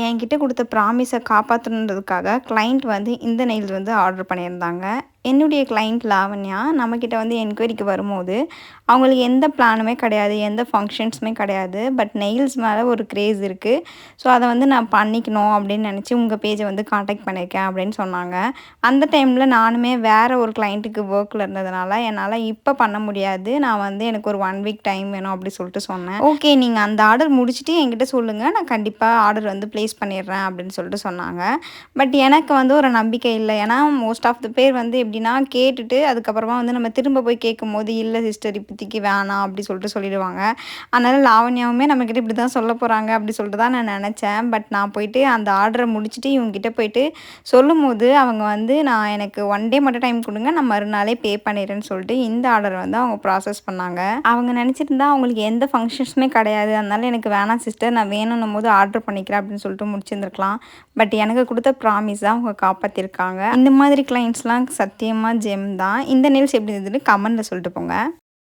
என்கிட்ட குடுத்த ப்ராமிஸ காப்பாத்தணுன்றதுக்காக கிளையண்ட் வந்து இந்த நெயில்ஸ் வந்து ஆர்டர் பண்ணியிருந்தாங்க. என்னுடைய கிளையண்ட் லாவண்யா நம்மகிட்ட வந்து என்கொயரிக்கு வரும்போது, அவங்களுக்கு எந்த பிளானுமே கிடையாது. எந்த ஃபங்ஷன்ஸுமே கிடையாது. பட் நெயில்ஸ் மேல ஒரு கிரேஸ் இருக்கு. ஸோ அத வந்து நான் பண்ணிக்கணும் அப்படின்னு நினச்சு உங்க பேஜ வந்து கான்டாக்ட் பண்ணியிருக்கேன் அப்படின்னு சொன்னாங்க. அந்த டைம்ல நானுமே வேற ஒரு கிளையண்ட்டுக்கு ஒர்க்ல இருந்ததுனால, என்னால இப்ப பண்ண முடியாது. நான் வந்து எனக்கு ஒரு 1 வீக் டைம் வேணும் அப்படி சொல்லிட்டு சொன்னேன். ஓகே நீங்க அந்த ஆர்டர் முடிச்சுட்டு என்கிட்ட சொல்லுங்க. நான் கண்டிப்பா ஆர்டர் வந்து பிளேஸ் பண்ணிடுறேன் அப்படின்னு சொல்லிட்டு சொன்னாங்க. பட் எனக்கு வந்து ஒரு நம்பிக்கை இல்ல. ஏன்னா மோஸ்ட் ஆஃப் த பேர் வந்து எப்படின்னா கேட்டுட்டு அதுக்கப்புறமா வந்து நம்ம திரும்ப போய் கேட்கும்போது, "இல்ல சிஸ்டர் இப்போதைக்கு வேணாம்" அப்படி சொல்லிட்டு சொல்லிடுவாங்க. அதனால லாவண்யாவுமே நம்மகிட்ட இப்படி தான் சொல்லப் போறாங்க அப்படி சொல்லிட்டு தான் நான் நெனச்சேன். பட் நான் போயிட்டு அந்த ஆர்டர முடிச்சுட்டு இவங்ககிட்ட போயிட்டு சொல்லும்போது, அவங்க வந்து நான் எனக்கு 1 டே மட்டும் டைம் குடுங்க. நான் மறுநாளே பே பண்ணிடுறேன்னு சொல்லிட்டு இந்த ஆர்டர் வந்து அவங்க ப்ராசஸ் பண்ணாங்க. அவங்க நெனச்சிருந்தா அவங்களுக்கு எந்த ஃபங்ஷன்ஸுமே கிடையாது. அதனால எனக்கு வேணாம் சிஸ்டர் நான் வேணும்ன்னும்போது ஆர்டர் பண்ணிக்கிறேன் அப்படின்னு சொல்லிட்டு முடிச்சிருந்திருக்கலாம். பட் எனக்கு குடுத்த ப்ராமிஸ அவங்க காப்பாத்திருக்காங்க. இந்த மாதிரி கிளையண்ட்ஸ்லாம் சத்தியமா ஜெம் தான். இந்த நெயில்ஸ் எப்படி இருந்ததுன்னு கமெண்ட்ல சொல்லிட்டு போங்க.